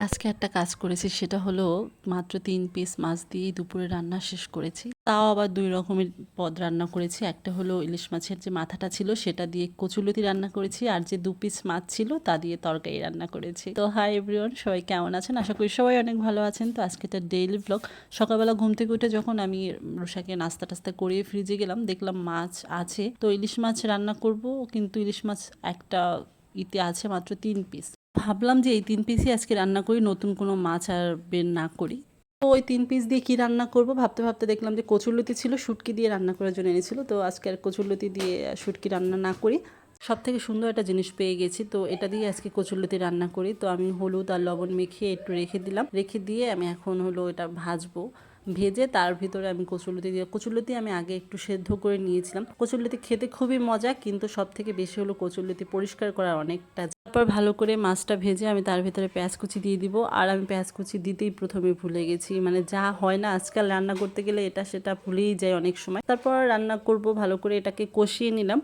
আজকে একটা কাজ করেছি, সেটা হলো মাত্র ৩ পিস মাছ দিয়েই দুপুরে রান্না শেষ করেছি। তাও আবার ২ রকমের পদ রান্না করেছি। একটা হলো ইলিশ মাছের যে মাথাটা ছিল সেটা দিয়ে কচুলতি রান্না করেছি, আর যে ২ পিস মাছ ছিল তা দিয়ে তরকারি রান্না করেছি। তো হাই এভরিওয়ান, সবাই কেমন আছেন? আশা করি সবাই অনেক ভালো আছেন। তো আজকে একটা ডেইলি ব্লগ। সকালবেলা ঘুম থেকে উঠে যখন আমি রুষাকে নাস্তা টাস্তা করিয়ে ফ্রিজে গেলাম, দেখলাম মাছ আছে। তো ইলিশ মাছ রান্না করব, কিন্তু ইলিশ মাছ একটা ইতে আছে মাত্র ৩ পিস। ভাবলাম যে এই ৩ পিসই আজকে রান্না করি, নতুন কোনো মাছ আর বের না করি। তো ওই ৩ পিস দিয়ে কি রান্না করব ভাবতে ভাবতে দেখলাম যে কচুরলতি ছিল, শুটকি দিয়ে রান্না করার জন্য এনেছিল। তো আজকে আর কচুরলতি দিয়ে শুটকি রান্না না করি, সব থেকে সুন্দর একটা জিনিস পেয়ে গেছি, তো এটা দিয়ে আজকে কচুরলতি রান্না করি। তো আমি হলুদ আর লবণ মেখে একটু রেখে দিলাম, রেখে দিয়ে আমি এখন হলো এটা ভাজবো। ভেজে তার ভিতরে আমি কচুরলতি আমি আগে একটু সেদ্ধ করে নিয়েছিলাম। কচুরলতি খেতে খুবই মজা, কিন্তু সব থেকে বেশি হলো কচুরলতি পরিষ্কার করার অনেকটা। তারপর ভালো করে মাছটা ভেজে আমি তার ভিতরে পেঁয়াজ কুচি দিয়ে দিব। আর আমি পেঁয়াজ কুচি দিতেই প্রথমে ভুলে গেছি, মানে যা হয় না আজকাল রান্না করতে গেলে এটা সেটা ভুলেই যায় অনেক সময়। তারপর রান্না করব, ভালো করে এটাকে কষিয়ে নিলাম।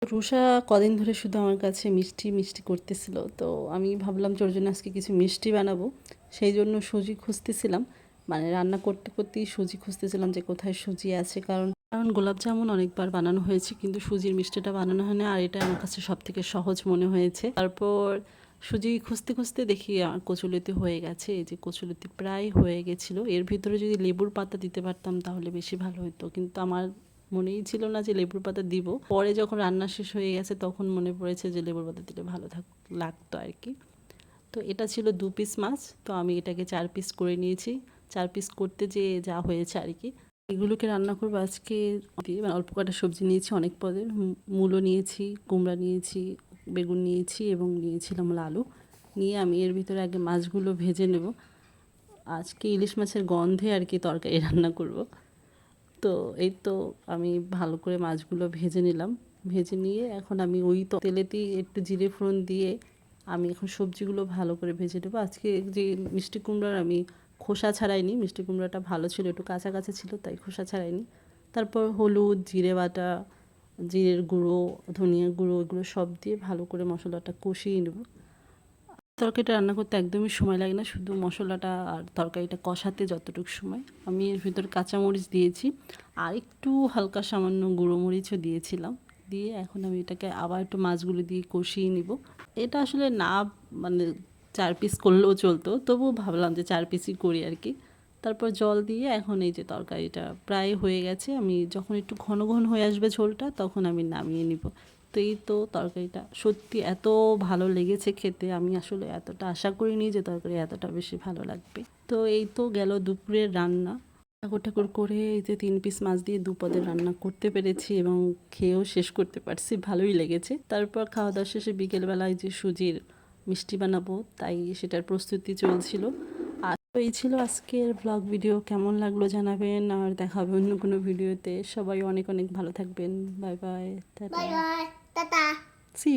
রুষা কদিন ধরে শুধু আমার কাছে মিষ্টি মিষ্টি করতেছিল, তো আমি ভাবলাম যে ওর জন্য আজকে কিছু মিষ্টি বানাবো। সেই জন্য সুজি খুঁজতেছিলাম, মানে রান্না করতে করতেই সুজি খুঁজতেছিলাম যে কোথায় সুজি আছে। কারণ কারণ গোলাপ জামুন অনেকবার বানানো হয়েছে, কিন্তু সুজির মিষ্টিটা বানানো হয় না, আর এটা আমার কাছে সব থেকে সহজ মনে হয়েছে। তারপর সুজি খুঁজতে খুঁজতে দেখি আমার কচুলতি হয়ে গেছে। এই যে কচুলতি প্রায় হয়ে গেছিলো, এর ভিতরে যদি লেবুর পাতা দিতে পারতাম তাহলে বেশি ভালো হতো, কিন্তু আমার মনেই ছিল না যে লেবুর পাতা দিব। পরে যখন রান্না শেষ হয়ে গেছে তখন মনে পড়েছে যে লেবুর পাতা দিলে ভালো লাগতো আর কি। তো এটা ছিল ২ পিস মাছ, তো আমি এটাকে ৪ পিস করে নিয়েছি। ৪ পিস করতে যে যা হয়েছে আর কি। এগুলোকে রান্না করবো আজকে দিয়ে, মানে অল্প কটা সবজি নিয়েছি অনেক পদের। মূলো নিয়েছি, কুমড়া নিয়েছি, বেগুন নিয়েছি এবং নিয়েছিলাম আলু। নিয়ে আমি এর ভিতরে আগে মাছগুলো ভেজে নেব। আজকে ইলিশ মাছের গন্ধে আর কি তরকারি রান্না করব। তো এই তো আমি ভালো করে মাছগুলো ভেজে নিলাম। ভেজে নিয়ে এখন আমি ওই তেলেতেই একটু জিরে ফোড়ন দিয়ে আমি এখন সবজিগুলো ভালো করে ভেজে নেবো। আজকে যে মিষ্টি কুমড়ার আমি খোসা ছাড়াইনি, মিষ্টি কুমড়াটা ভালো ছিল, একটু কাঁচা কাঁচা ছিল, তাই খোসা ছাড়াইনি। তারপর হলুদ, জিরে বাটা, জিরের গুঁড়ো, ধনিয়া গুঁড়ো, এগুলো সব দিয়ে ভালো করে মশলাটা কষিয়ে নেব। তরকারিটা রান্না করতে একদমই সময় লাগে না, শুধু মশলাটা আর তরকারিটা কষাতে যতটুকু সময়। আমি এর ভিতর কাঁচামরিচ দিয়েছি, আর একটু হালকা সামান্য গুঁড়ো মরিচও দিয়েছিলাম। দিয়ে এখন আমি এটাকে আবার একটু মাছগুলো দিয়ে কষিয়ে নিব। এটা আসলে না, মানে ৪ পিস করলেও চলতো, তবুও ভাবলাম যে ৪ পিসই করি আর কি। তারপর জল দিয়ে এখন এই যে তরকারিটা প্রায় হয়ে গেছে, আমি যখন একটু ঘন ঘন হয়ে আসবে ঝোলটা তখন আমি নামিয়ে নিব। তো এই তো তরকারিটা সত্যি এত ভালো লেগেছে খেতে, আমি আসলে এতটা আশা করিনি যে তরকারি এতটা বেশি ভালো লাগবে। তো এই তো গেল দুপুরের রান্না। ঠাকুর ঠাকুর করে এই যে ৩ পিস মাছ দিয়ে ২ পদের রান্না করতে পেরেছি এবং খেয়েও শেষ করতে পারছি, ভালোই লেগেছে। তারপর খাওয়া দাওয়া শেষে বিকেলবেলায় যে সুজির মিষ্টি বানাবো, তাই সেটার প্রস্তুতি চলছিল। আর এই ছিল আজকের ব্লগ ভিডিও। কেমন লাগলো জানাবেন, আর দেখা হবে অন্য কোনো ভিডিওতে। সবাই অনেক অনেক ভালো থাকবেন। বাই বাই, টাটা। বাই বাই, টাটা। সি